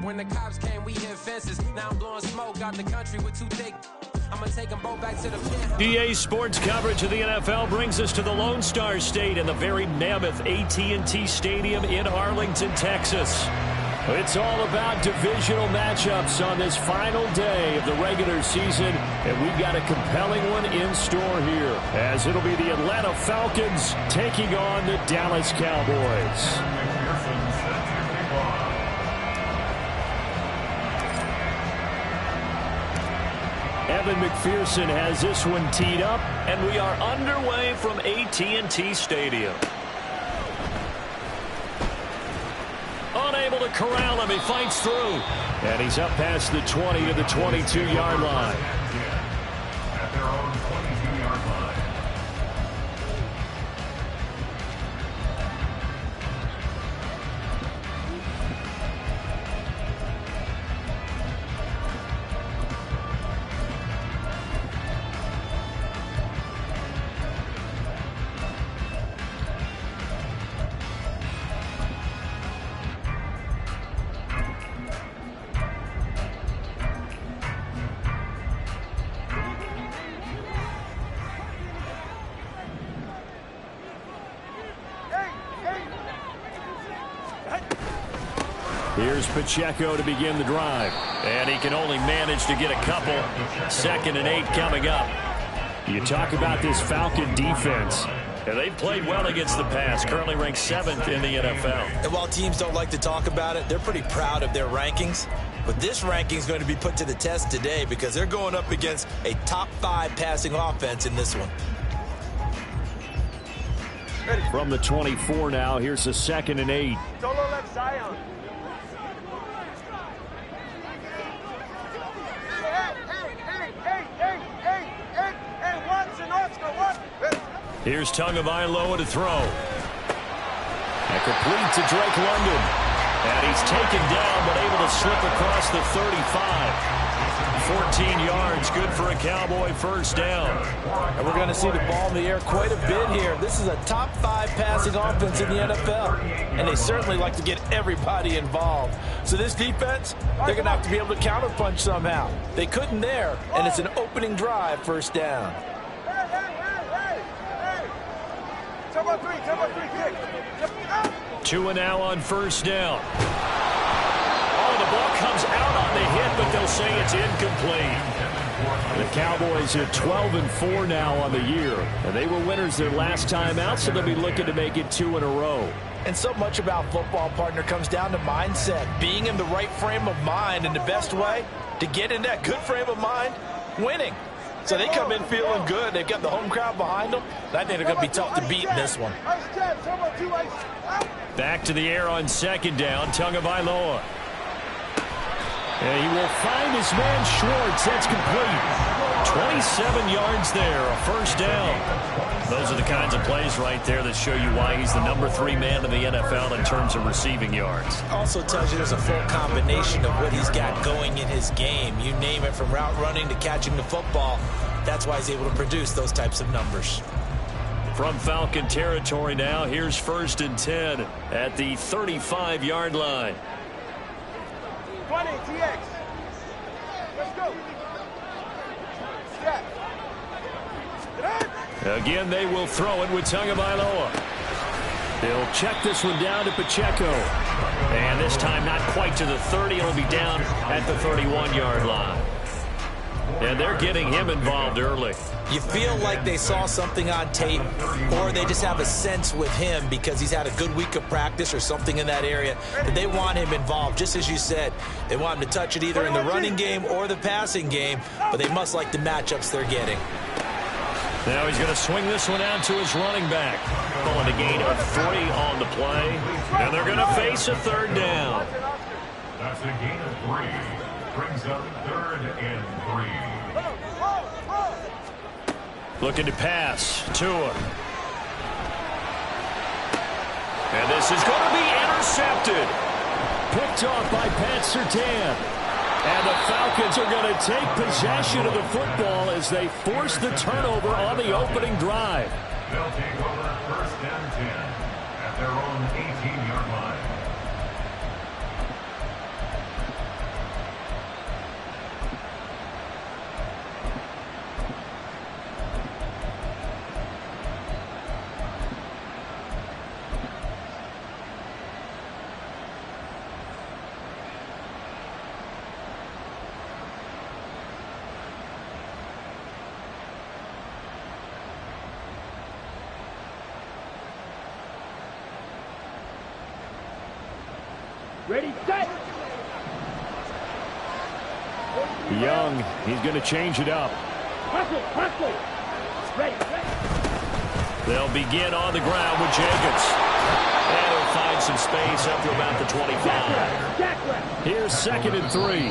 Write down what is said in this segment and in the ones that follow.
When the cops came, we hit fences. Now I'm blowing smoke out the country with 2 thick. I'm going to take them both back to the pen. EA Sports coverage of the NFL brings us to the Lone Star State in the very mammoth AT&T Stadium in Arlington, Texas. It's all about divisional matchups on this final day of the regular season, and we've got a compelling one in store here, as it'll be the Atlanta Falcons taking on the Dallas Cowboys. Evan McPherson has this one teed up, and we are underway from AT&T Stadium. Unable to corral him, he fights through. And he's up past the 20 to the 22-yard line. At their own 22-yard line. Here's Pacheco to begin the drive. And he can only manage to get a couple. 2nd and 8 coming up. You talk about this Falcon defense. And they've played well against the pass. Currently ranked 7th in the NFL. And while teams don't like to talk about it, they're pretty proud of their rankings. But this ranking is going to be put to the test today because they're going up against a top 5 passing offense in this one. From the 24 now, here's a 2nd and 8. Solo left Zion. Here's Tagovailoa to throw. And complete to Drake London. And he's taken down, but able to slip across the 35. 14 yards, good for a Cowboy first down. And we're going to see the ball in the air quite a bit here. This is a top 5 passing offense in the NFL. And they certainly like to get everybody involved. So this defense, they're going to have to be able to counterpunch somehow. They couldn't there, and it's an opening drive, first down. Two and now on first down. Oh, the ball comes out on the hit, but they'll say it's incomplete. The Cowboys are 12-4 now on the year, and they were winners their last time out, so they'll be looking to make it 2 in a row. And so much about football, partner, comes down to mindset. Being in the right frame of mind, and the best way to get in that good frame of mind, winning. So they come in feeling good. They've got the home crowd behind them. I think they're going to be tough to beat in this one. Back to the air on 2nd down, Tagovailoa. And he will find his man Schwartz. That's complete. 27 yards there, a first down. Those are the kinds of plays right there that show you why he's the number 3 man in the NFL in terms of receiving yards. Also tells you there's a full combination of what he's got going in his game. You name it, from route running to catching the football. That's why he's able to produce those types of numbers. From Falcon territory now, here's 1st and 10 at the 35-yard line. 20, TX. Let's go. Again, they will throw it with Tagovailoa. They'll check this one down to Pacheco. And this time not quite to the 30. It'll be down at the 31-yard line. And they're getting him involved early. You feel like they saw something on tape, or they just have a sense with him because he's had a good week of practice or something in that area that they want him involved. Just as you said, they want him to touch it either in the running game or the passing game, but they must like the matchups they're getting. Now he's going to swing this one out to his running back. Pulling a gain of 3 on the play. And they're going to face a 3rd down. That's a gain of 3. Brings up 3rd and 3. Looking to pass. Tua. And this is going to be intercepted. Picked off by Pat Surtain. And the Falcons are going to take possession of the football as they force the turnover on the opening drive. They'll take over 1st and 10 at their own 18-yard line. Ready, set. Young, he's going to change it up. Hustle. Ready. They'll begin on the ground with Jacobs. And he'll find some space up to about the 25. Here's 2nd and 3.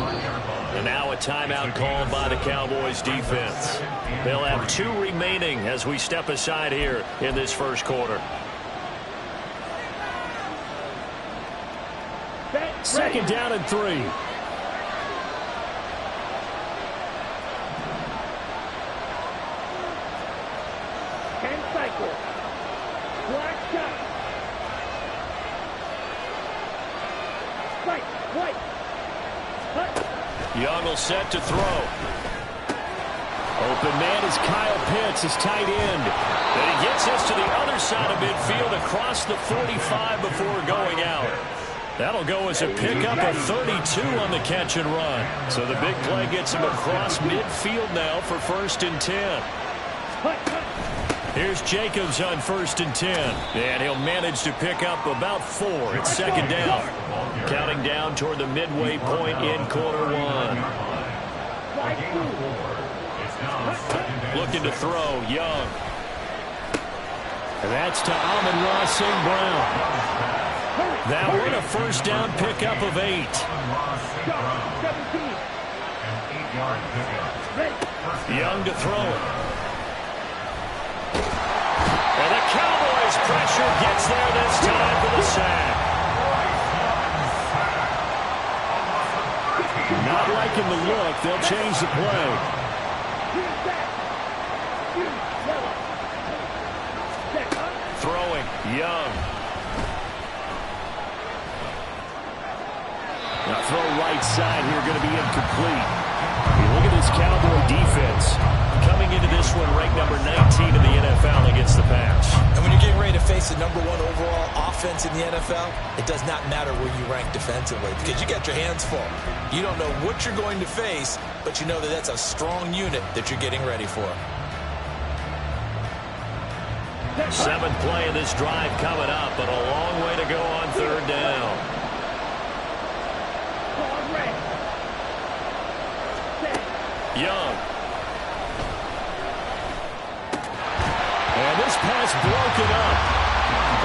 And now a timeout called by the Cowboys defense. They'll have 2 remaining as we step aside here in this first quarter. 2nd down and 3. Young will set to throw. Open man is Kyle Pitts, his tight end. And he gets this to the other side of midfield across the 45 before going out. That'll go as a pickup of 32 on the catch and run. So the big play gets him across midfield now for 1st and 10. Here's Jacobs on 1st and 10. And he'll manage to pick up about 4. It's 2nd down. Counting down toward the midway point in quarter 1. Looking to throw, Young. And that's to Amon-Ra St. Brown. That one a 1st down pickup of 8. Young to throw it. And the Cowboys pressure gets there this time for the sack. Not liking the look. They'll change the play. Throwing, Young. Now throw right side here, going to be incomplete. Look at this Cowboy defense. Coming into this one ranked number 19 in the NFL against the pass. And when you're getting ready to face the #1 overall offense in the NFL, it does not matter where you rank defensively because you got your hands full. You don't know what you're going to face, but you know that that's a strong unit that you're getting ready for. 7th play of this drive coming up, but a long way to go on 3rd down. Young. And this pass broken up.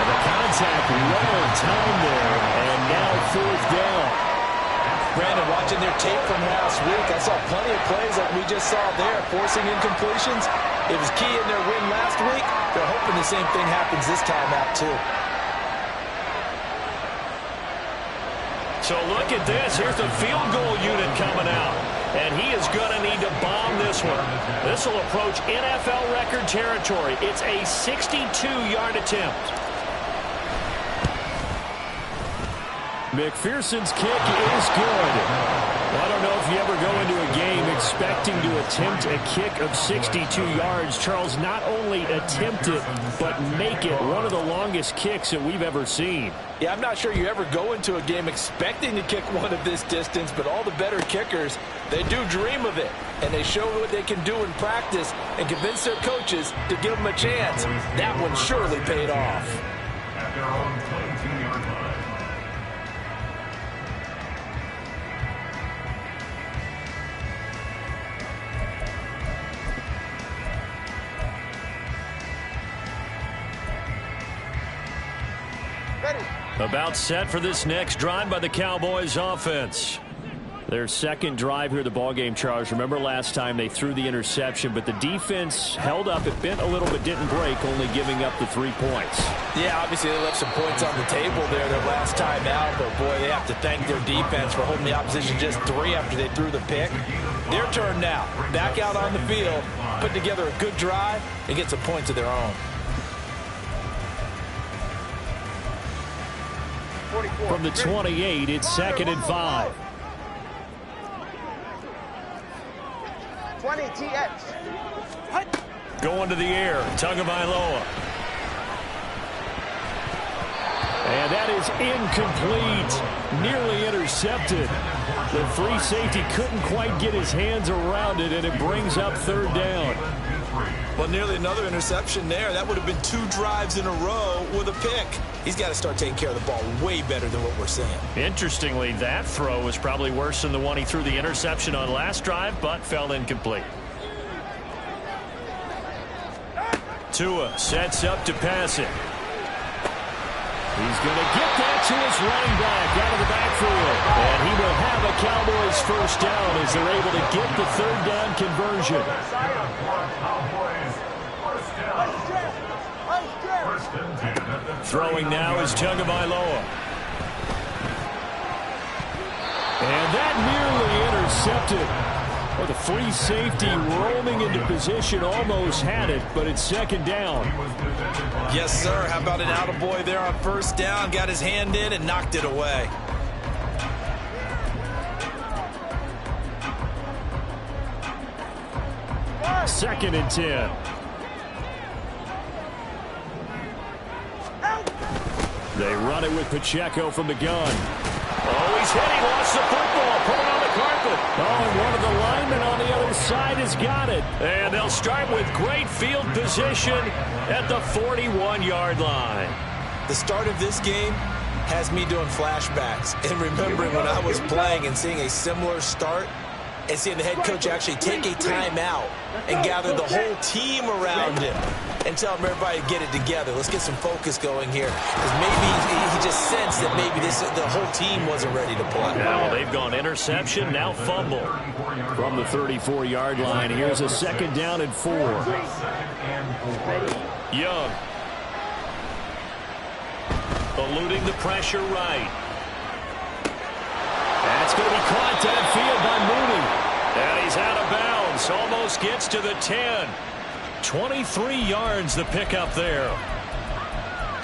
And the contact right on time there. And now 4th down. Brandon, watching their tape from last week, I saw plenty of plays like we just saw there, forcing incompletions. It was key in their win last week. They're hoping the same thing happens this time out, too. So look at this. Here's the field goal unit coming out. And he is going to need to bomb this one. This will approach NFL record territory. It's a 62-yard attempt. McPherson's kick is good. Well, I don't know if you ever go into a game expecting to attempt a kick of 62 yards. Charles, not only attempt it, but make it one of the longest kicks that we've ever seen. Yeah, I'm not sure you ever go into a game expecting to kick one of this distance, but all the better kickers, they do dream of it. And they show what they can do in practice and convince their coaches to give them a chance. That one surely paid off. At their own 22-yard line. About set for this next drive by the Cowboys offense. Their 2nd drive here of the ballgame, Charles. Remember last time they threw the interception, but the defense held up. It bent a little but didn't break, only giving up the 3 points. Yeah, obviously they left some points on the table there their last time out, but boy, they have to thank their defense for holding the opposition just 3 after they threw the pick. Their turn now. Back out on the field, put together a good drive, and get some points of their own. From the 28, it's 2nd and 5. 20 TX. Going to the air, Tagovailoa. And that is incomplete. Nearly intercepted. The free safety couldn't quite get his hands around it, and it brings up 3rd down. Well, nearly another interception there. That would have been 2 drives in a row with a pick. He's got to start taking care of the ball way better than what we're seeing. Interestingly, that throw was probably worse than the one he threw the interception on last drive, but fell incomplete. Tua sets up to pass it. He's going to get that to his running back out of the backfield. And he will have a Cowboys first down as they're able to get the 3rd down conversion. Throwing now is Tagovailoa. And that nearly intercepted. Well, the free safety roaming into position almost had it, but it's 2nd down. Yes, sir. How about an attaboy there on 1st down? Got his hand in and knocked it away. Second and 10. They run it with Pacheco from the gun. Oh, he's hit. He lost the football. Put it on the carpet. Oh, and one of the linemen on the other side has got it. And they'll start with great field position at the 41-yard line. The start of this game has me doing flashbacks and remembering when I was playing and seeing a similar start and seeing the head coach actually take a timeout and gather the whole team around him and tell everybody to get it together. Let's get some focus going here. Because maybe he just sensed that maybe the whole team wasn't ready to play. Now they've gone interception, now fumble. From the 34-yard line, here's a 2nd down and 4. Young. Eluding the pressure right. That's going to be caught downfield by Mooney. And he's out of bounds. Almost gets to the 10. 23 yards the pickup there.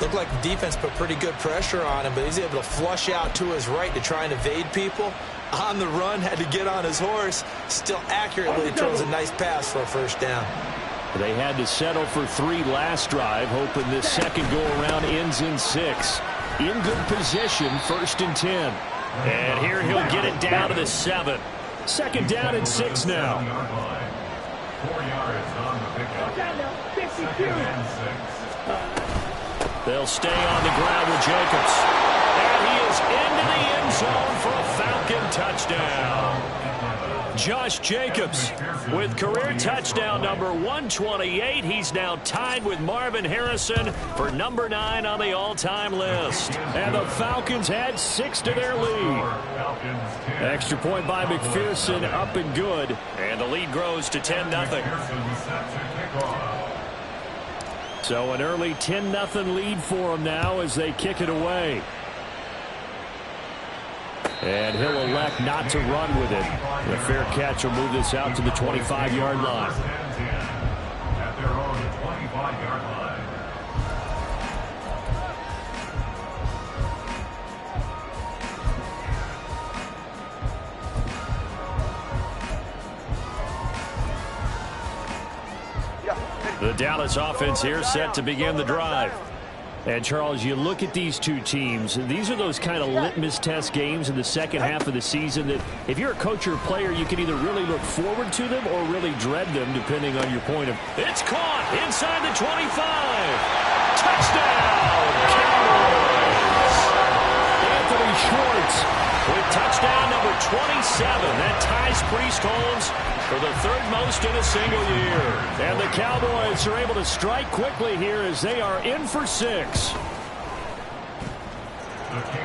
Looked like the defense put pretty good pressure on him, but he's able to flush out to his right to try and evade people. On the run, had to get on his horse. Still accurately throws a nice pass for a 1st down. They had to settle for 3 last drive, hoping this second go-around ends in 6. In good position, 1st and 10. And here he'll get it down to the 7. 2nd down and 6 now. 4 yards on the pickup. They'll stay on the ground with Jacobs. And he is into the end zone for a Falcon touchdown. Josh Jacobs with career touchdown number 128. He's now tied with Marvin Harrison for number 9 on the all-time list. And the Falcons add 6 to their lead. Extra point by McPherson, up and good. And the lead grows to 10-0. So an early 10-0 lead for them now as they kick it away. And he'll elect not to run with it. The fair catch will move this out to the 25-yard line. At their own 25-yard line. The Dallas offense here set to begin the drive. And, Charles, you look at these two teams, and these are those kind of litmus test games in the second half of the season that if you're a coach or a player, you can either really look forward to them or really dread them, depending on your point of... It's caught inside the 25. Touchdown, Cowboys! Anthony Schwartz with touchdown number 27. That ties Priest Holmes for the 3rd most in a single year. And the Cowboys are able to strike quickly here as they are in for 6.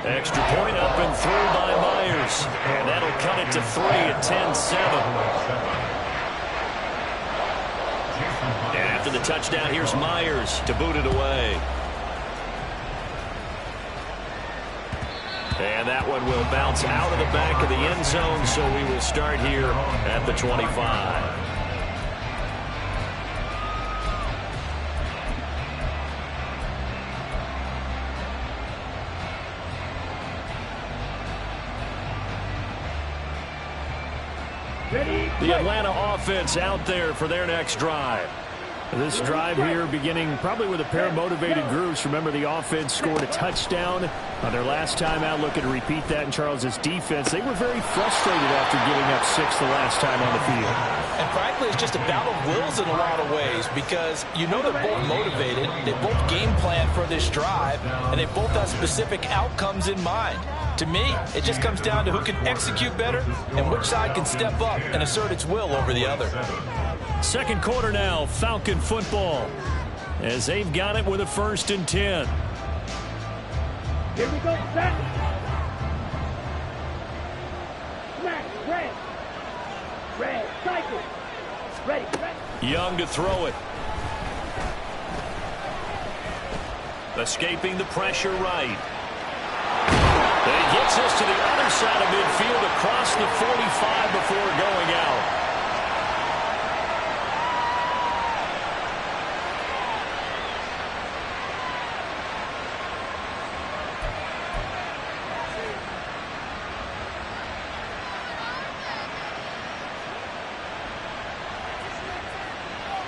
Extra point up and through by Myers. And that'll cut it to 3 at 10-7. And after the touchdown, here's Myers to boot it away. And that one will bounce out of the back of the end zone, so we will start here at the 25. The Atlanta offense out there for their next drive. This drive here beginning probably with a pair of motivated groups. Remember, the offense scored a touchdown On their last time out, looking to repeat that in Charles's defense, they were very frustrated after giving up 6 the last time on the field. And frankly, it's just a battle of wills in a lot of ways because you know they're both motivated, they both game plan for this drive, and they both have specific outcomes in mind. To me, it just comes down to who can execute better and which side can step up and assert its will over the other. Second quarter now, Falcon football, as they've got it with a 1st and 10. Here we go, set. Smash, red. Red, cycle. Ready, ready. Young to throw it. Escaping the pressure right. He gets this to the other side of midfield across the 45 before going out.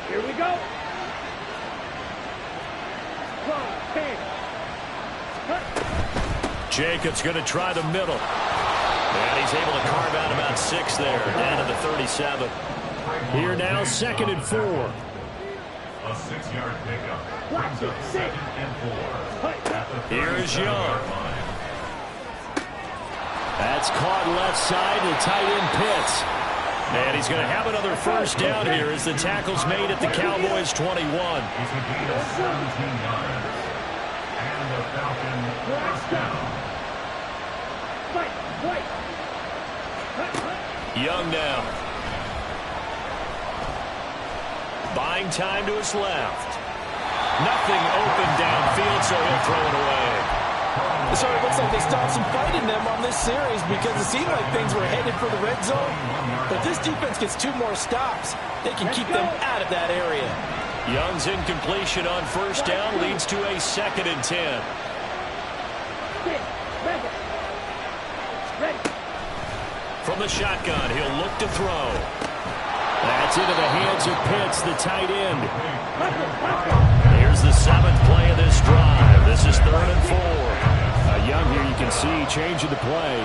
Here we go. Jacobs going to try the middle. And he's able to carve out about 6 there, down to the 37. Here now, 2nd and 4. A 6-yard pickup. Brings up 2nd and 4. Here's Young. That's caught left side to tight end Pitts. And he's going to have another 1st down here as the tackle's made at the Cowboys' 21. It's a gain of 17 yards. And the Falcon first down. Young now. Buying time to his left. Nothing open downfield, so he'll throw it away. So it looks like they stopped some fight in them on this series because it seemed like things were headed for the red zone. But if this defense gets 2 more stops, they can keep them out of that area. Young's incompletion on 1st down leads to a 2nd and 10. From the shotgun, he'll look to throw. That's into the hands of Pitts, the tight end. Here's the 7th play of this drive. This is 3rd and 4. Young here, you can see, changing the play.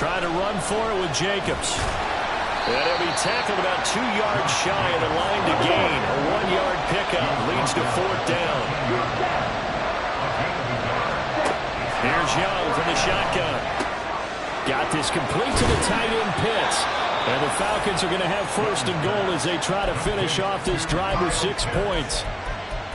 Trying to run for it with Jacobs. And he'll be tackled about 2 yards shy of the line to gain. A 1-yard pickup leads to 4th down. Here's Young from the shotgun. Got this complete to the tight end Pitts. And the Falcons are going to have 1st and goal as they try to finish off this drive with 6 points.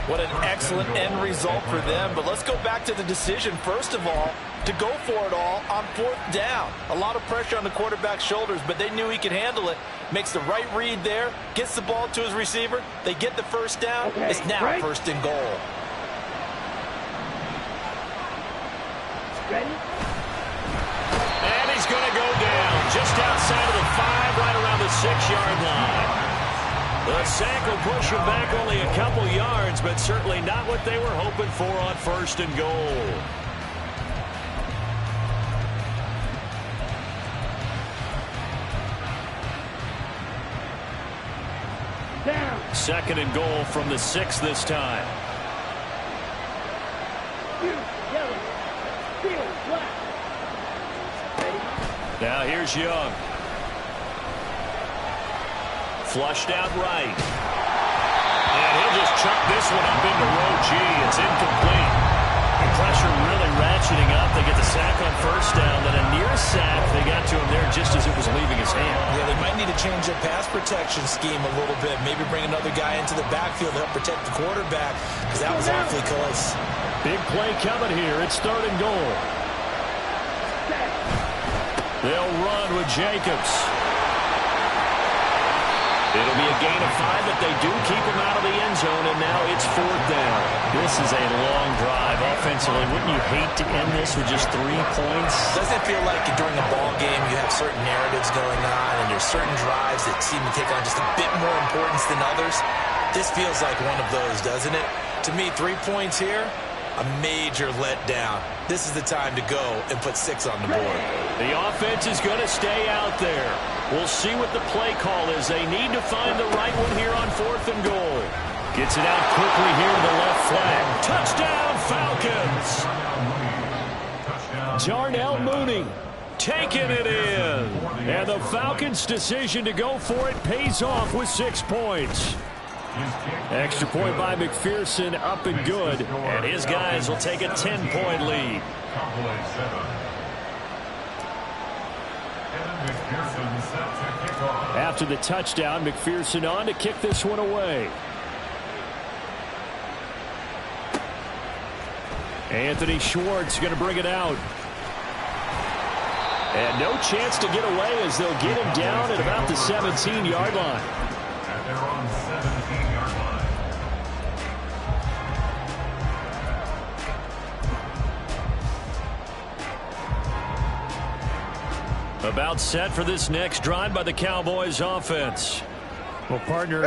What an excellent end result for them. But let's go back to the decision, first of all, to go for it all on 4th down. A lot of pressure on the quarterback's shoulders, but they knew he could handle it. Makes the right read there, gets the ball to his receiver. They get the 1st down. Okay, it's now 1st and goal. Ready? And he's going to go down just outside of the 5, right around the 6-yard line. The sack will push him back only a couple yards, but certainly not what they were hoping for on 1st and goal. Down. 2nd and goal from the 6 this time. Yellow. Field, black. Now here's Young. Flushed out right. And he'll just chuck this one up into row G. It's incomplete. The pressure really ratcheting up. They get the sack on 1st down. Then a near sack. They got to him there just as it was leaving his hand. Yeah, they might need to change their pass protection scheme a little bit. Maybe bring another guy into the backfield to help protect the quarterback because that was awfully close. Big play coming here. It's 3rd and goal. They'll run with Jacobs. It'll be a gain of 5, but they do keep him out of the end zone, and now it's 4th down. This is a long drive offensively. Wouldn't you hate to end this with just 3 points? Doesn't it feel like during a ball game you have certain narratives going on, and there's certain drives that seem to take on just a bit more importance than others? This feels like one of those, doesn't it? To me, 3 points here, a major letdown. This is the time to go and put 6 on the board. The offense is going to stay out there. We'll see what the play call is. They need to find the right one here on 4th and goal. Gets it out quickly here to the left flag. Touchdown, Falcons! Darnell Mooney taking it in. And the Falcons' decision to go for it pays off with 6 points. Extra point by McPherson, up and good. And his guys will take a 10-point lead. After the touchdown, McPherson on to kick this one away. Anthony Schwartz going to bring it out. And no chance to get away as they'll get him down at about the 17-yard line. At their own 17-yard line. About set for this next drive by the Cowboys offense. Well, partner,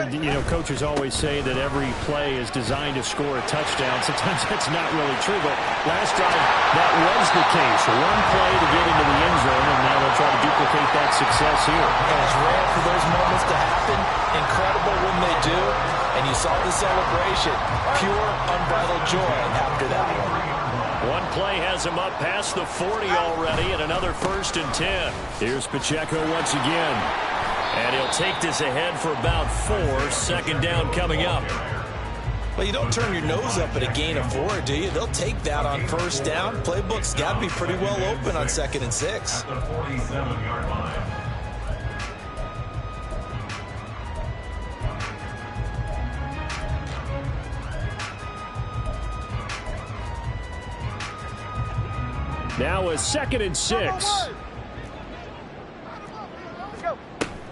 coaches always say that every play is designed to score a touchdown. Sometimes that's not really true, but last drive, that was the case. One play to get into the end zone, and now they'll try to duplicate that success here. And it's rare for those moments to happen. Incredible when they do. And you saw the celebration. Pure, unbridled joy after that one. One play has him up past the 40 already, and another 1st and 10. Here's Pacheco once again. And he'll take this ahead for about 4. 2nd down coming up. Well, you don't turn your nose up at a gain of 4, do you? They'll take that on 1st down. Playbook's got to be pretty well open on 2nd and 6. At the 47-yard line. Now a 2nd and 6.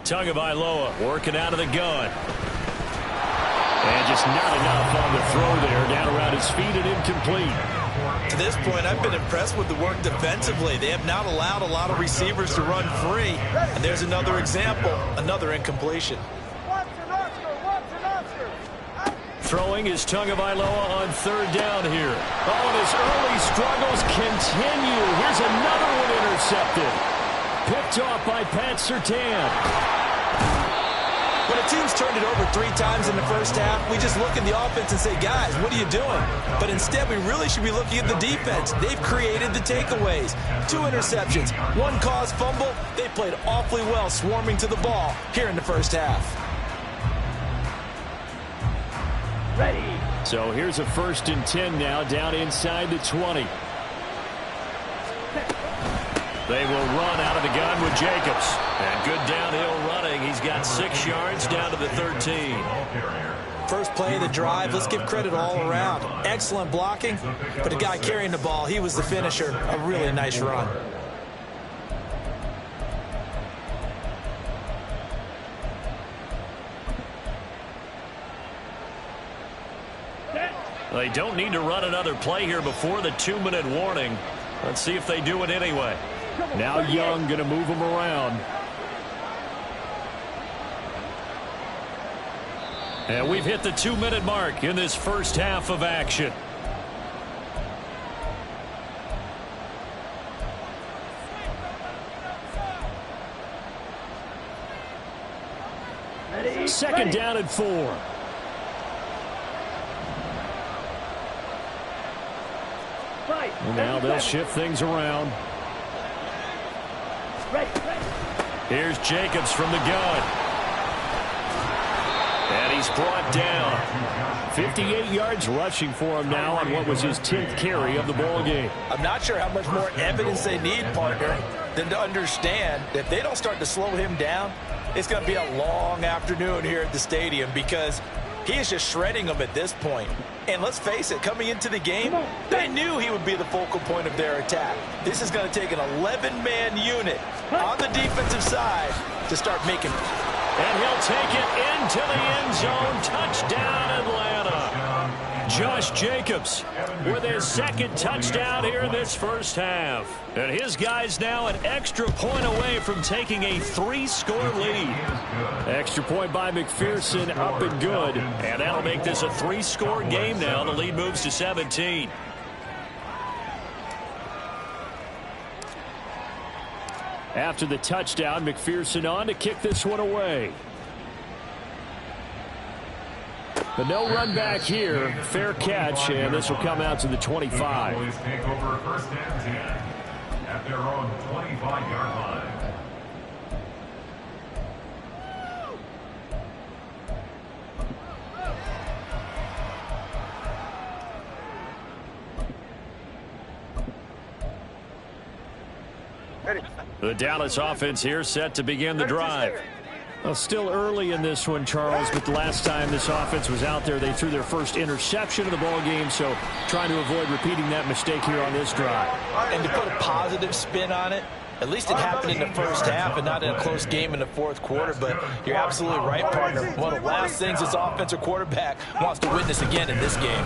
Tagovailoa working out of the gun. And just not enough on the throw there. Down around his feet and incomplete. To this point, I've been impressed with the work defensively. They have not allowed a lot of receivers to run free. And there's another example, another incompletion. Throwing is Tagovailoa on 3rd down here. Oh, and his early struggles continue. Here's another one intercepted. Picked off by Pat Surtain. When a team's turned it over 3 times in the 1st half, we just look at the offense and say, guys, what are you doing? But instead, we really should be looking at the defense. They've created the takeaways. 2 interceptions, 1 caused fumble. They played awfully well swarming to the ball here in the 1st half. Ready. So here's a 1st and 10 now, down inside the 20. They will run out of the gun with Jacobs. And good downhill running. He's got 6 yards down to the 13. First play of the drive, let's give credit all around. Excellent blocking, but the guy carrying the ball, he was the finisher. A really nice run. They don't need to run another play here before the 2-minute warning. Let's see if they do it anyway. Now Young going to move him around. And we've hit the 2-minute mark in this 1st half of action. Ready. 2nd down and 4. Right. And now they'll shift things around. Ready. Here's Jacobs from the gun. And he's brought down. 58 yards rushing for him now on what was his 10th carry of the ball game. I'm not sure how much more evidence they need, partner, than to understand that if they don't start to slow him down, it's going to be a long afternoon here at the stadium because he is just shredding them at this point. And let's face it, coming into the game, they knew he would be the focal point of their attack. This is going to take an 11-man unit on the defensive side to start making. And he'll take it into the end zone. Touchdown, Atlanta. Josh Jacobs with his 2nd touchdown here in this 1st half. And his guys now an extra point away from taking a 3-score lead. Extra point by McPherson, up and good. And that'll make this a 3-score game now. The lead moves to 17. After the touchdown, McPherson on to kick this one away. But no run back here. Fair catch, and this will come out to the 25. Cowboys take over 1st and 10 at their own 25-yard line. The Dallas offense here set to begin the drive. Well, still early in this one, Charles, but the last time this offense was out there, they threw their first interception of the ball game, so trying to avoid repeating that mistake here on this drive. And to put a positive spin on it, at least it happened in the first half and not in a close game in the 4th quarter, but you're absolutely right, partner. One of the last things this offensive quarterback wants to witness again in this game.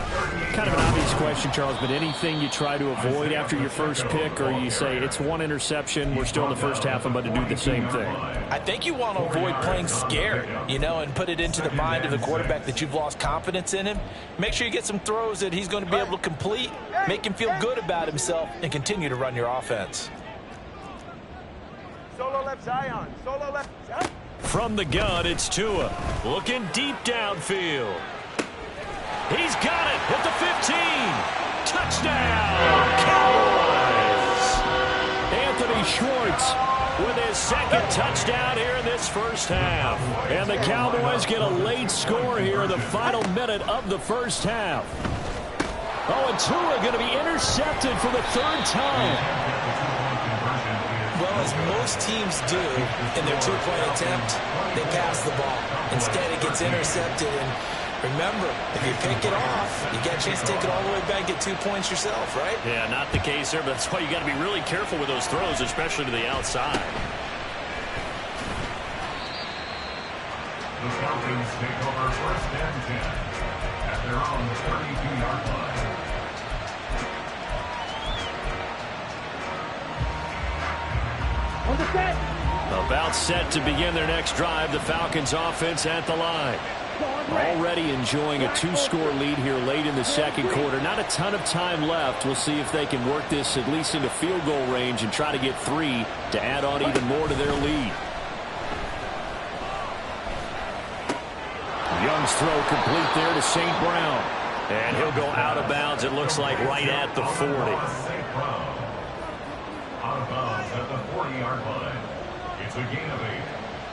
Kind of an obvious question, Charles, but anything you try to avoid after your first pick, or you say it's one interception, we're still in the first half, I'm about to do the same thing? I think you want to avoid playing scared, you know, and put it into the mind of the quarterback that you've lost confidence in him. Make sure you get some throws that he's going to be able to complete, make him feel good about himself, and continue to run your offense. Solo left Zion. Solo left Zion. From the gun, it's Tua. Looking deep downfield. He's got it at the 15. Touchdown, Cowboys! Anthony Schwartz with his second touchdown here in this first half. And the Cowboys get a late score here in the final minute of the first half. Oh, and Tua going to be intercepted for the 3rd time. Well, as most teams do in their 2-point attempt, they pass the ball. Instead, it gets intercepted. And remember, if you pick it off, you get a chance to take it all the way back, get 2 points yourself, right? Yeah, not the case there, but that's why you got to be really careful with those throws, especially to the outside. The Falcons take over 1st and 10 at their own 32-yard line. On the set. About set to begin their next drive, the Falcons offense at the line. Already enjoying a 2-score lead here late in the 2nd quarter. Not a ton of time left. We'll see if they can work this at least into field goal range and try to get 3 to add on even more to their lead. Young's throw complete there to St. Brown. And he'll go out of bounds, it looks like, right at the 40. Out of bounds at the 40-yard line. It's a gain of 8.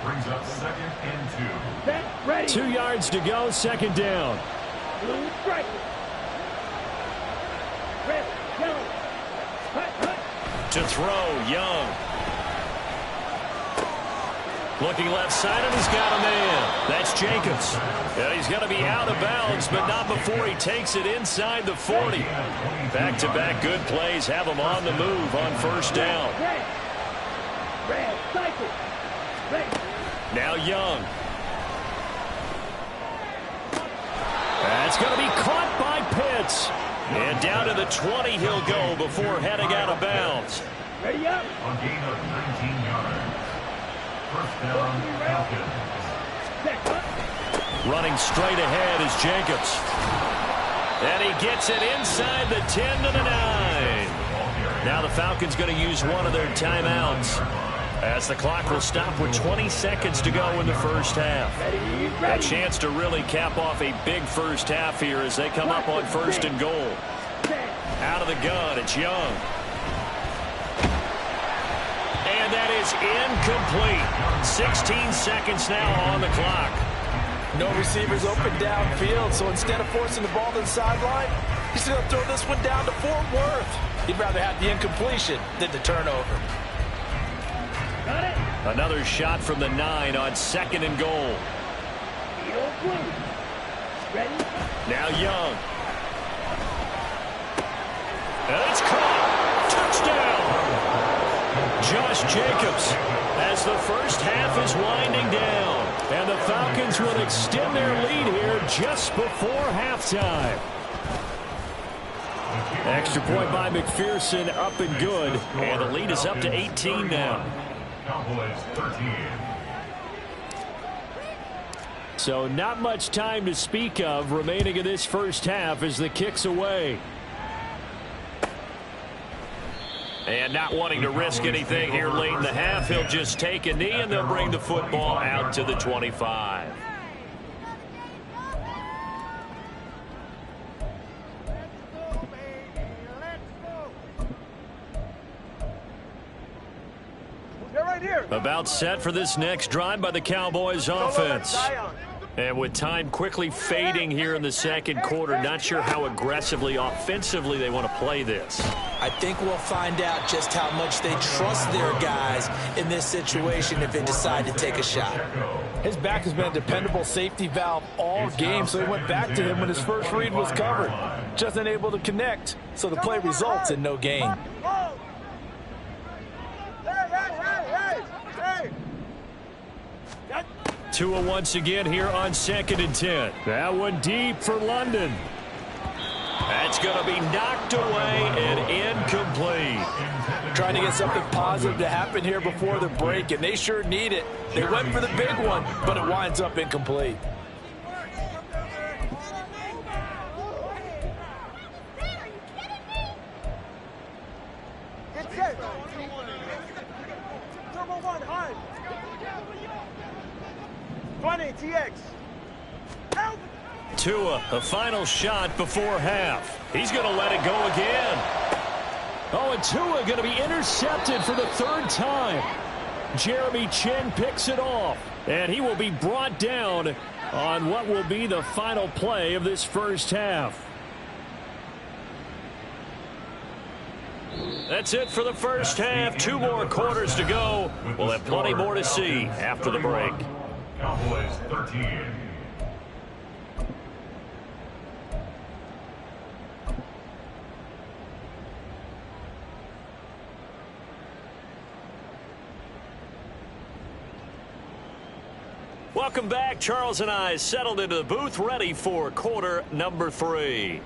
Brings up 2nd and 2. Set, ready. 2 yards to go, 2nd down. Blue strike. Red, yellow. Hut, hut. To throw, Young. Looking left side, and he's got a man. That's Jacobs. Yeah, he's going to be out of bounds, but not before he takes it inside the 40. Back-to-back good plays have him on the move on 1st down. Red. Red, cycle. Red. Now Young. That's going to be caught by Pitts. And down to the 20 he'll go before heading out of bounds. Ready up. A gain of 19 yards. 1st down, Falcons. Set, up. Running straight ahead is Jacobs. And he gets it inside the 10 to the 9. Now the Falcons going to use one of their timeouts, as the clock will stop with 20 seconds to go in the first half. A chance to really cap off a big first half here as they come up on 1st and goal. Out of the gun, it's Young. And that is incomplete. 16 seconds now on the clock. No receivers open downfield, so instead of forcing the ball to the sideline, he's going to throw this one down to Fort Worth. He'd rather have the incompletion than the turnover. Got it. Another shot from the 9 on 2nd and goal. Field blue. Ready. Now Young. And it's caught. Touchdown. Josh Jacobs, as the first half is winding down. And the Falcons will extend their lead here just before halftime. Extra point by McPherson, up and good. And the lead is up to 18 now. Cowboys 13. So not much time to speak of remaining in this first half as the kick's away. And not wanting to risk anything here late in the half, he'll just take a knee and they'll bring the football out to the 25. About set for this next drive by the Cowboys offense. And with time quickly fading here in the second quarter, not sure how aggressively, offensively they want to play this. I think we'll find out just how much they trust their guys in this situation if they decide to take a shot. His back has been a dependable safety valve all game, so he went back to him when his first read was covered. Just unable to connect, so the play results in no gain. Tua once again here on 2nd and 10. That one deep for London. That's going to be knocked away and incomplete. Trying to get something positive to happen here before the break, and they sure need it. They went for the big one, but it winds up incomplete. Get set. Turbo 1, hard. 20, TX. Help! Tua, the final shot before half. He's going to let it go again. Oh, and Tua going to be intercepted for the 3rd time. Jeremy Chin picks it off, and he will be brought down on what will be the final play of this first half. That's it for the first half. 2 more quarters to go. We'll have plenty more to see after the break. Cowboys 13. Welcome back. Charles and I settled into the booth, ready for quarter number 3.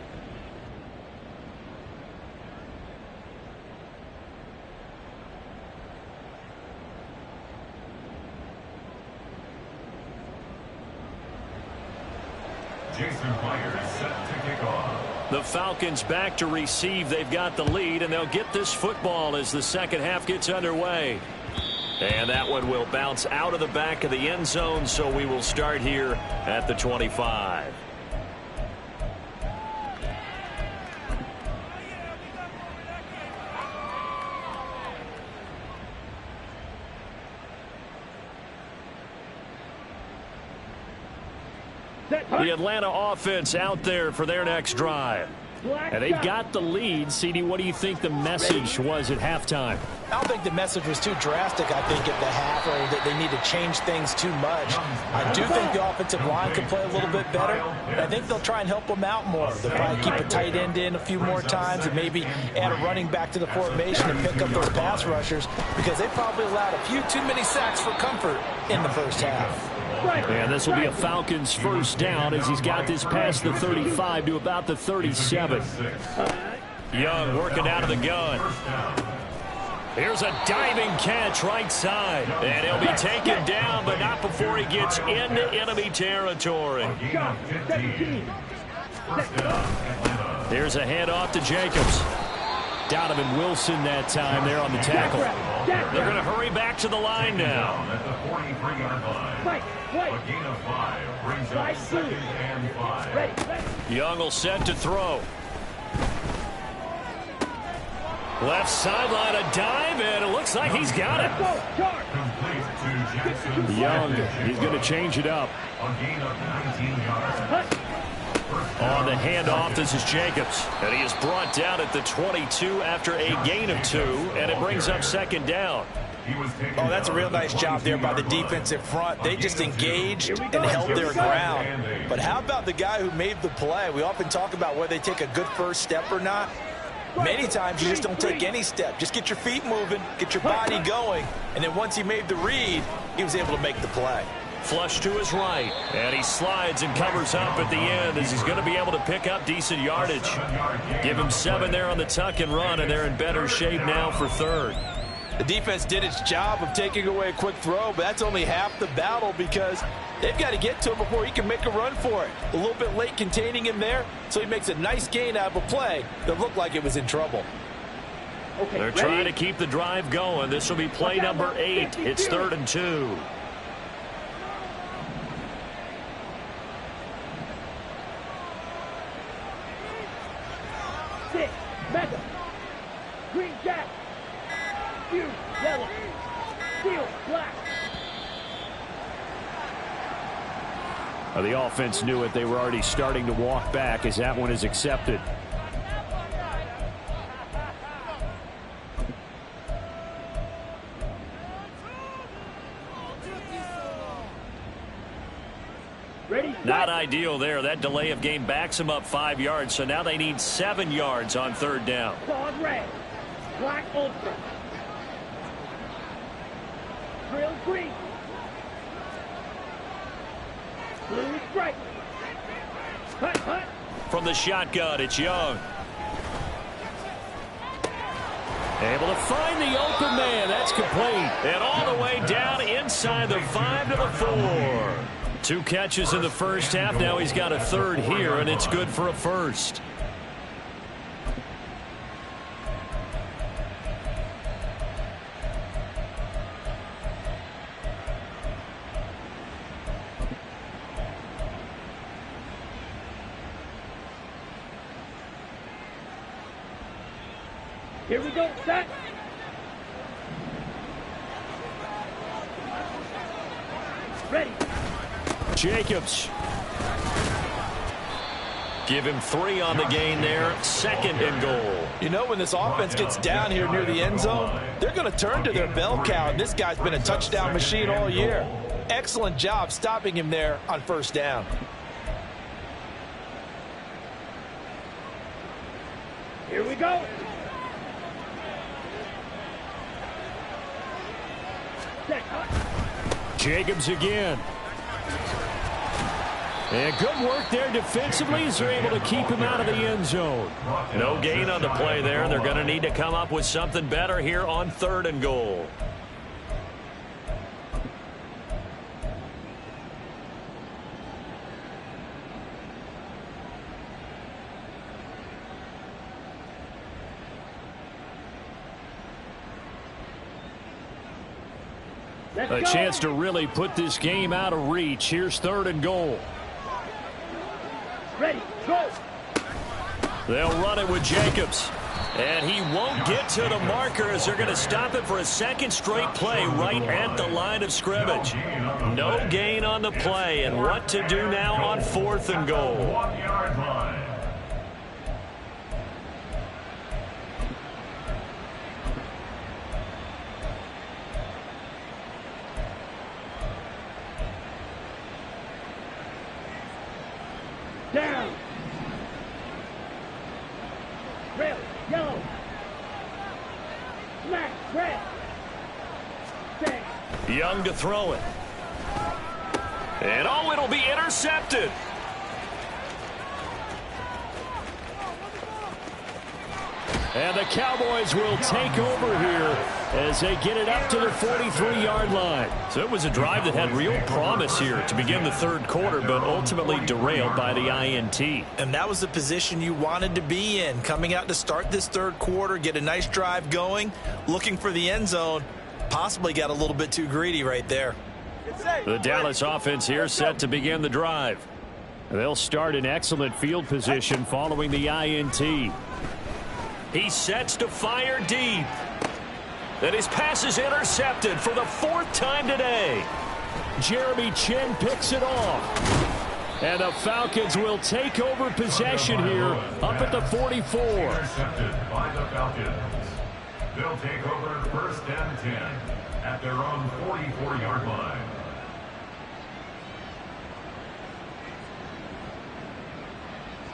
Jason Myers set to kick off. The Falcons back to receive. They've got the lead, and they'll get this football as the second half gets underway. And that one will bounce out of the back of the end zone, so we will start here at the 25. The Atlanta offense out there for their next drive. And they've got the lead. CD, what do you think the message was at halftime? I don't think the message was too drastic, I think, at the half, or that they need to change things too much. I do think the offensive line could play a little bit better. And I think they'll try and help them out more. They'll probably keep a tight end in a few more times and maybe add a running back to the formation and pick up those pass rushers, because they probably allowed a few too many sacks for comfort in the first half. And this will be a Falcons first down as he's got this past the 35 to about the 37. Young working out of the gun. Here's a diving catch right side. And he'll be taken down, but not before he gets into enemy territory. Here's a handoff to Jacobs. Donovan Wilson that time there on the tackle. They're going to hurry back to the line now. At the 43-yard line. A gain of 5 brings up 2nd and 5. Young will set to throw. Left sideline, a dive, and it looks like he's got it. Complete to Jackson. Young, he's going to change it up. A gain of 19 yards. On the handoff, this is Jacobs. And he is brought down at the 22 after a gain of 2, and it brings up 2nd down. Oh, that's a real nice job there by the defensive front. They just engaged and held their ground. But how about the guy who made the play? We often talk about whether they take a good first step or not. Many times you just don't take any step. Just get your feet moving, get your body going, and then once he made the read, he was able to make the play. Flush to his right, and he slides and covers up at the end as he's going to be able to pick up decent yardage. Give him 7 there on the tuck and run, and they're in better shape now for 3rd. The defense did its job of taking away a quick throw, but that's only half the battle because they've got to get to him before he can make a run for it. A little bit late containing him there, so he makes a nice gain out of a play that looked like it was in trouble. They're trying to keep the drive going. This will be play number 8. It's 3rd and 2. Mega. Green Jack. You, yellow. Steal. Black. The offense knew it. They were already starting to walk back as that one is accepted. Ready. Not ideal there. That delay of game backs them up 5 yards, so now they need 7 yards on third down. Claws red. Black ultra. Drill green. Blue stripe. Hut, hut. From the shotgun, it's Young. Able to find the open man. That's complete. And all the way down inside the 5 to the 4. 2 catches in the first half. Now he's got a third here, and it's good for a first. Here we go. Set. Ready. Jacobs. Give him 3 on the gain there. 2nd and goal. You know, when this offense gets down here near the end zone, they're going to turn to their bell cow. And this guy's been a touchdown machine all year. Excellent job stopping him there on first down. Here we go. Set. Jacobs again. And good work there defensively as they're able to keep him out of the end zone. No gain on the play there. They're going to need to come up with something better here on 3rd and goal. A chance to really put this game out of reach. Here's 3rd and goal. Ready. Go. They'll run it with Jacobs. And he won't get to the marker as they're going to stop it for a 2nd straight play right at the line of scrimmage. No gain on the play. And what to do now on 4th and goal. 1-yard line. Down. Red. Yellow. Black. Red. Set. Young to throw it. And oh, it'll be intercepted. And the Cowboys will take over here as they get it up to the 43-yard line. So it was a drive that had real promise here to begin the 3rd quarter, but ultimately derailed by the INT. And that was the position you wanted to be in, coming out to start this 3rd quarter, get a nice drive going, looking for the end zone. Possibly got a little bit too greedy right there. The Dallas offense here set to begin the drive. They'll start in excellent field position following the INT. He sets to fire deep. And his pass is intercepted for the 4th time today. Jeremy Chin picks it off. And the Falcons will take over possession here up at the 44. Intercepted by the Falcons. They'll take over 1st and 10 at their own 44-yard line.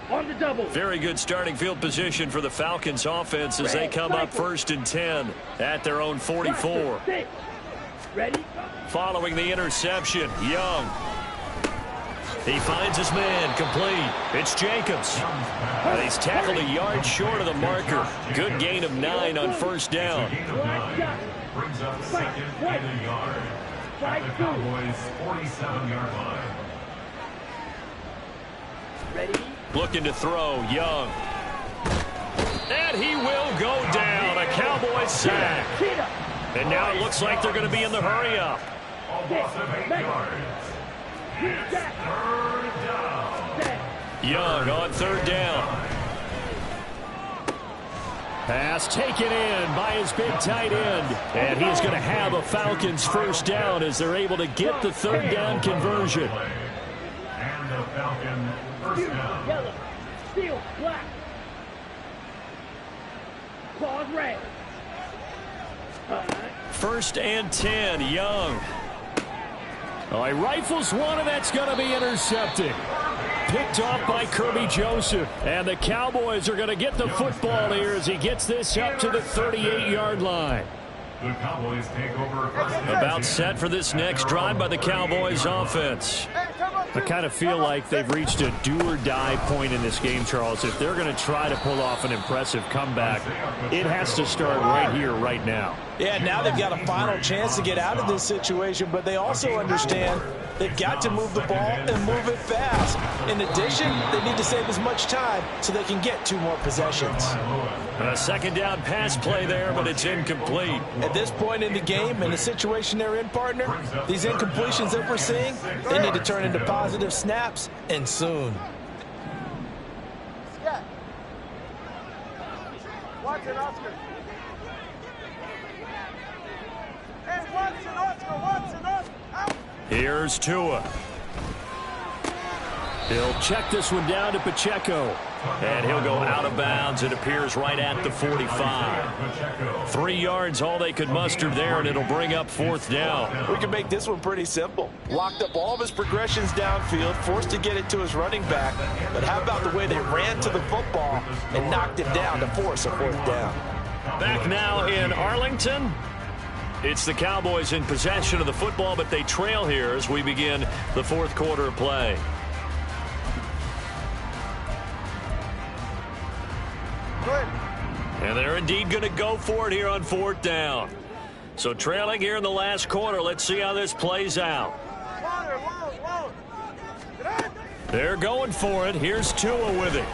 On the double. Very good starting field position for the Falcons offense as they come up 1st and 10 at their own 44. Ready? Following the interception, Young. He finds his man, complete. It's Jacobs. And he's tackled a yard short of the marker. Good gain of 9 on 1st down. Brings up 2nd and a yard at the Cowboys' 47-yard line. Ready? Looking to throw, Young. And he will go down. A Cowboys sack. And now it looks like they're going to be in the hurry-up. A loss of 8 yards. It's 3rd down. Young on 3rd down. Pass taken in by his big tight end. And he's going to have a Falcons first down as they're able to get the third down conversion. And the Falcon first down. Yellow. Steel. Black. Claws red. First and 10, Young. Oh, he rifles one, and that's going to be intercepted. Picked off by Kirby Joseph. And the Cowboys are going to get the football here as he gets this up to the 38-yard line. The Cowboys take over first and About 10. set for this next drive by the Cowboys offense. I kind of feel like they've reached a do-or-die point in this game, Charles. If they're going to try to pull off an impressive comeback, it has to start right here, right now. Yeah, now they've got a final chance to get out of this situation, but they also understand they've got to move the ball and move it fast. In addition, they need to save as much time so they can get 2 more possessions. A second down pass play there, but it's incomplete. At this point in the game, in the situation they're in, partner, these incompletions that we're seeing, they need to turn into positive snaps, and soon. Scott. Watson, Oscar. Hey, Watson, Oscar, out. Here's Tua. He'll check this one down to Pacheco. And he'll go out of bounds. It appears right at the 45. 3 yards, all they could muster there, and it'll bring up fourth down. We can make this one pretty simple. Locked up all of his progressions downfield, forced to get it to his running back. But how about the way they ran to the football and knocked him down to force a fourth down? Back now in Arlington. It's the Cowboys in possession of the football, but they trail here as we begin the fourth quarter of play. And they're indeed going to go for it here on fourth down. So trailing here in the last quarter. Let's see how this plays out. They're going for it. Here's Tua with it.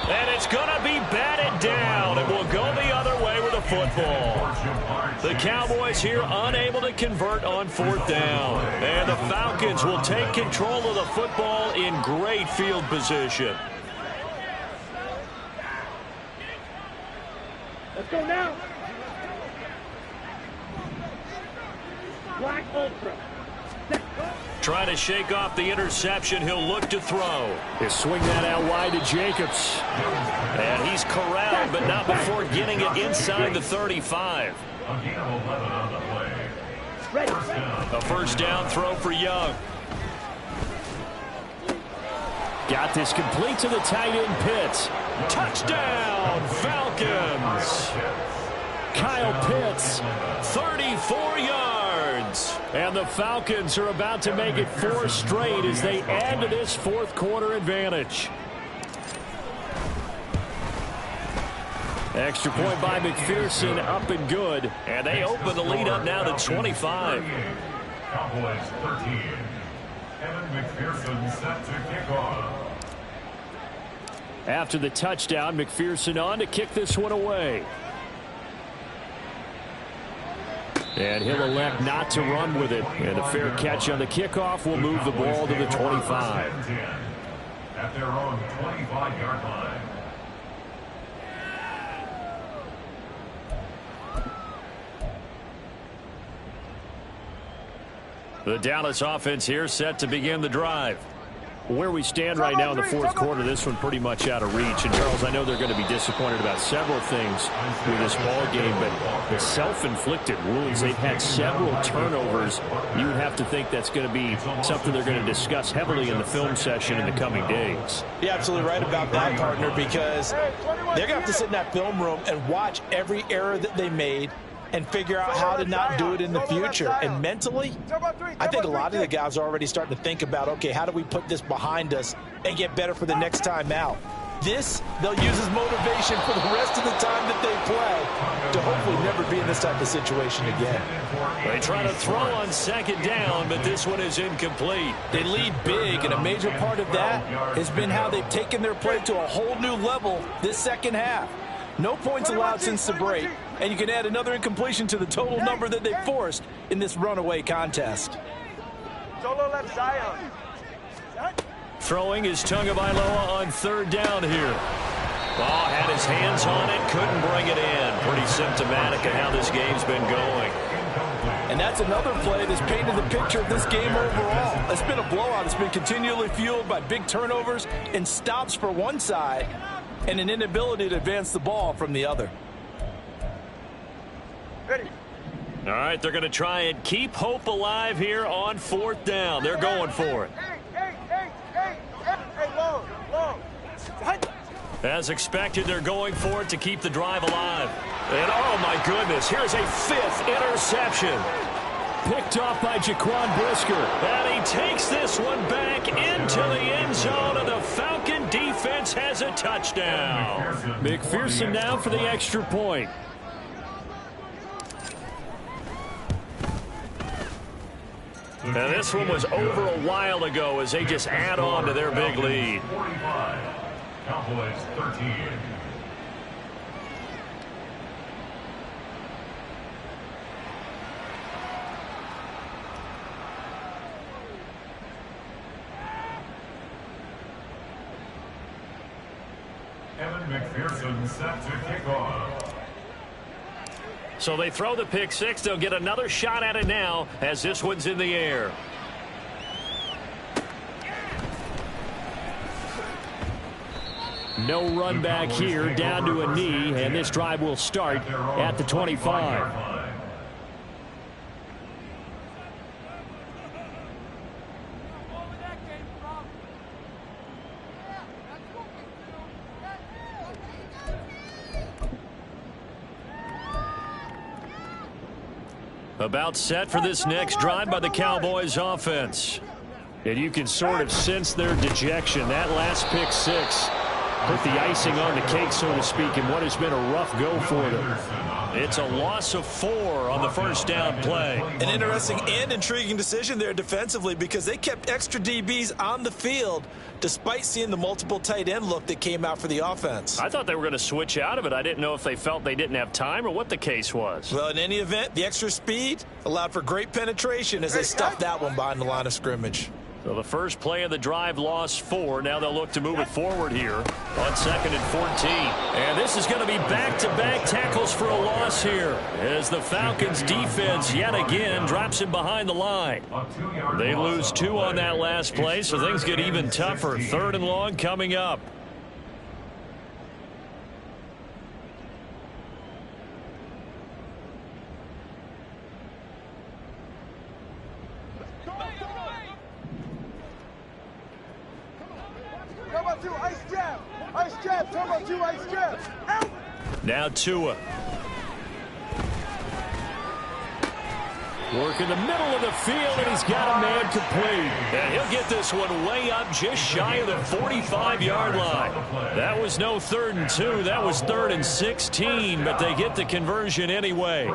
And it's going to be batted down. It will go the other way with the football. The Cowboys here unable to convert on fourth down. And the Falcons will take control of the football in great field position. Let's go now. Black Ultra. Trying to shake off the interception. He'll look to throw. He'll swing that out wide to Jacobs. And he's corralled, but not before getting it inside the 35. Ready. A first down throw for Young. Got this complete to the tight end Pitts. Touchdown, Falcons. Kyle Pitts, 34 yards. And the Falcons are about to make it 4 straight as they add to this fourth quarter advantage. Extra point by McPherson, up and good. And they open the lead up now to 25. Cowboys 13. Evan McPherson set to kick off. After the touchdown, McPherson on to kick this one away. And he'll elect not to run with it. And a fair catch on the kickoff will move the ball to the 25. At their own 25-yard line. The Dallas offense here set to begin the drive. Where we stand right now in the fourth quarter, this one pretty much out of reach. And, Charles, I know they're going to be disappointed about several things with this ball game, but the self-inflicted wounds, they've had several turnovers. You would have to think that's going to be something they're going to discuss heavily in the film session in the coming days. You're absolutely right about that, partner, because they're going to have to sit in that film room and watch every error that they made and figure out how to not do it in the future. And mentally, I think a lot of the guys are already starting to think about, okay, how do we put this behind us and get better for the next time out? This, they'll use as motivation for the rest of the time that they play to hopefully never be in this type of situation again. They try to throw on second down, but this one is incomplete. They lead big, and a major part of that has been how they've taken their play to a whole new level this second half. No points allowed since the break, and you can add another incompletion to the total number that they forced in this runaway contest. Solo left Zion. Throwing is Tagovailoa on third down here. Ball had his hands on it, couldn't bring it in. Pretty symptomatic of how this game's been going. And that's another play that's painted the picture of this game overall. It's been a blowout. It's been continually fueled by big turnovers and stops for one side and an inability to advance the ball from the other. Ready. All right, they're going to try and keep hope alive here on 4th down. They're going for it. Hey, long. As expected, they're going for it to keep the drive alive. And, oh, my goodness, here's a 5th interception. Picked off by Jaquan Brisker. And he takes this one back into the end zone, and the Falcon defense has a touchdown. McPherson now for the extra point. And this one was over a while ago as they just add on to their big lead. 45. Cowboys 13. Evan McPherson set to kick off. So they throw the pick six. They'll get another shot at it now as this one's in the air. No run back here, down to a knee, and this drive will start at the 25. About set for this next drive by the Cowboys offense. And you can sort of sense their dejection. That last pick six put the icing on the cake, so to speak, in what has been a rough go for them. It's a loss of 4 on the first down play. An interesting and intriguing decision there defensively because they kept extra DBs on the field despite seeing the multiple tight end look that came out for the offense. I thought they were going to switch out of it. I didn't know if they felt they didn't have time or what the case was. Well, in any event, the extra speed allowed for great penetration as they stuffed that one behind the line of scrimmage. So the first play of the drive lost 4. Now they'll look to move it forward here on 2nd and 14. And this is going to be back-to-back tackles for a loss here as the Falcons defense yet again drops him behind the line. They lose 2 on that last play, so things get even tougher. 3rd and long coming up. Now Tua. Work in the middle of the field, and he's got a man complete. And he'll get this one way up just shy of the 45-yard line. That was no 3rd and 2. That was 3rd and 16, but they get the conversion anyway.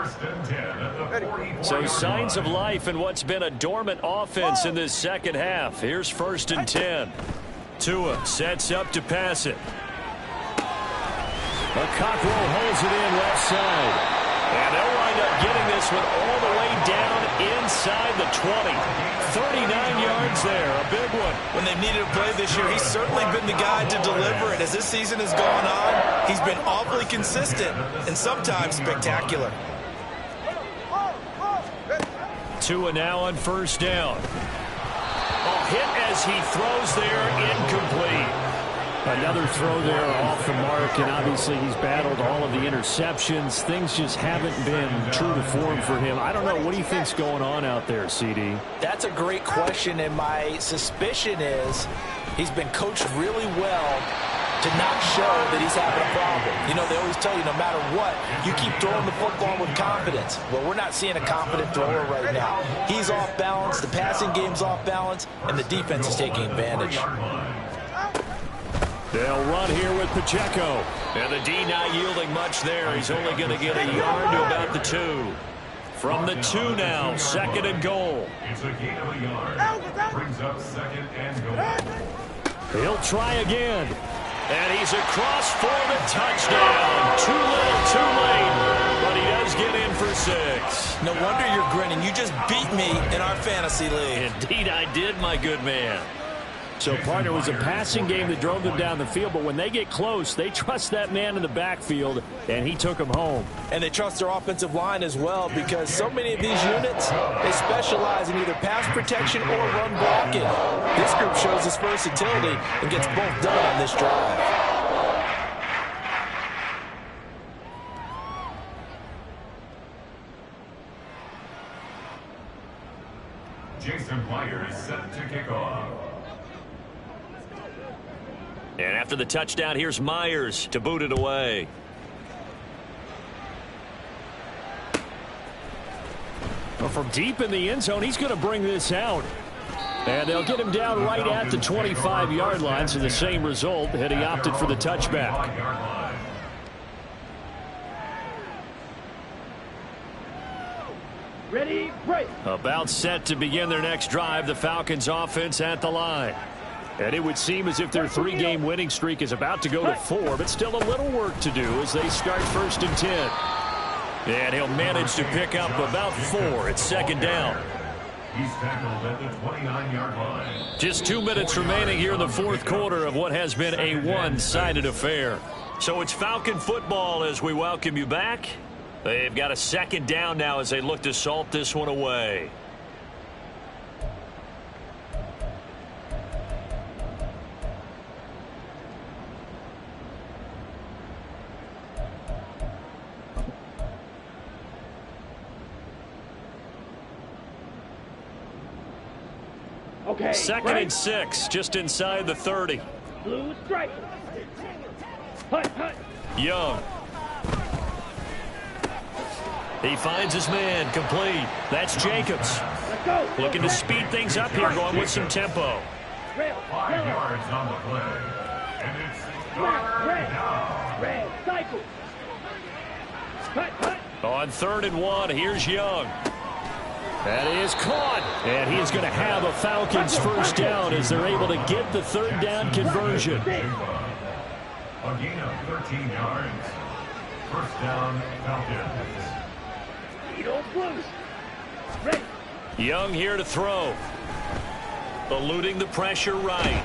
So signs of life in what's been a dormant offense in this second half. Here's 1st and 10. Tua sets up to pass it. A Cockrell holds it in left side. And they'll wind up getting this one all the way down inside the 20. 39 yards there, a big one. When they've needed a play this year, he's certainly been the guy to deliver it. As this season has gone on, he's been awfully consistent and sometimes spectacular. Tua now on 1st down. A hit as he throws there, incomplete. Another throw there off the mark, and obviously he's battled all of the interceptions. Things just haven't been true to form for him. I don't know. What do you think's going on out there, CD? That's a great question, and my suspicion is he's been coached really well to not show that he's having a problem. You know, they always tell you no matter what, you keep throwing the football with confidence. Well, we're not seeing a confident thrower right now. He's off balance, the passing game's off balance, and the defense is taking advantage. They'll run here with Pacheco. And the D not yielding much there. He's only going to get a yard to about the 2. From the 2 now, 2nd and goal. It's a gain of a yard. Brings up 2nd and goal. He'll try again. And he's across for the touchdown. Too little, too late. But he does get in for 6. No wonder you're grinning. You just beat me in our fantasy league. Indeed I did, my good man. So, partner, it was a passing game that drove them down the field, but when they get close, they trust that man in the backfield, and he took them home. And they trust their offensive line as well, because so many of these units, they specialize in either pass protection or run blocking. This group shows its versatility and gets both done on this drive. Jason Myers set to kick off. And after the touchdown, here's Myers to boot it away. Well, from deep in the end zone, he's going to bring this out. And they'll get him down right at the 25-yard line, so the same result had he opted for the touchback. Ready, break. About set to begin their next drive, the Falcons offense at the line. And it would seem as if their three-game winning streak is about to go to 4, but still a little work to do as they start 1st and 10. And he'll manage to pick up about 4. It's 2nd down. He's tackled at the 29-yard line. Just 2 minutes remaining here in the 4th quarter of what has been a one-sided affair. So it's Falcon football as we welcome you back. They've got a 2nd down now as they look to salt this one away. Okay. 2nd and 6, just inside the 30. Blue strike. Hut, hut. Young. He finds his man, complete. That's Jacobs. Let's go. Looking to speed things up here, going with some tempo. Rail. 5 yards on the play. And it's third down. Red. Cycle. Hut, hut. On 3rd and 1, here's Young. That is caught. And he is going to have a Falcons 1st down as they're able to get the 3rd down conversion. A gain of 13 yards. 1st down, Falcons. Blues. Ready. Young here to throw. Eluding the pressure right.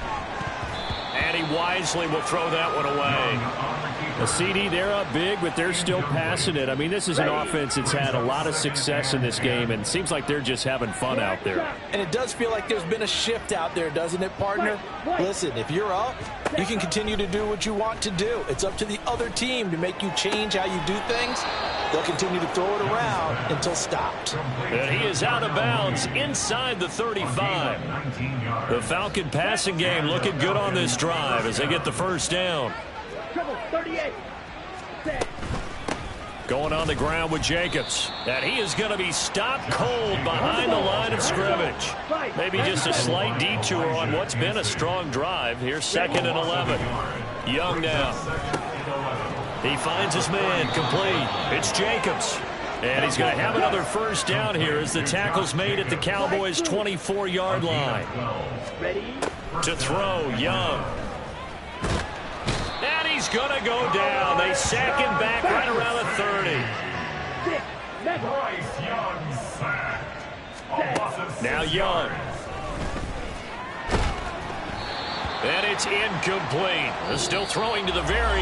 And he wisely will throw that one away. A CD, they're up big, but they're still passing it. I mean, this is an offense that's had a lot of success in this game, and it seems like they're just having fun out there. And it does feel like there's been a shift out there, doesn't it, partner? Listen, if you're up, you can continue to do what you want to do. It's up to the other team to make you change how you do things. They'll continue to throw it around until stopped. And he is out of bounds inside the 35. The Falcon passing game looking good on this drive as they get the 1st down. Triple 38. Set. Going on the ground with Jacobs. And he is going to be stopped cold behind the line of scrimmage. Maybe just a slight detour on what's been a strong drive. Here's 2nd and 11. Young now. He finds his man, complete. It's Jacobs. And he's going to have another 1st down here as the tackle's made at the Cowboys' 24-yard line. Ready. To throw, Young. And he's going to go down. They sack him back right around the 30. Bryce Young sacked. Now Young. And it's incomplete. Still throwing to the very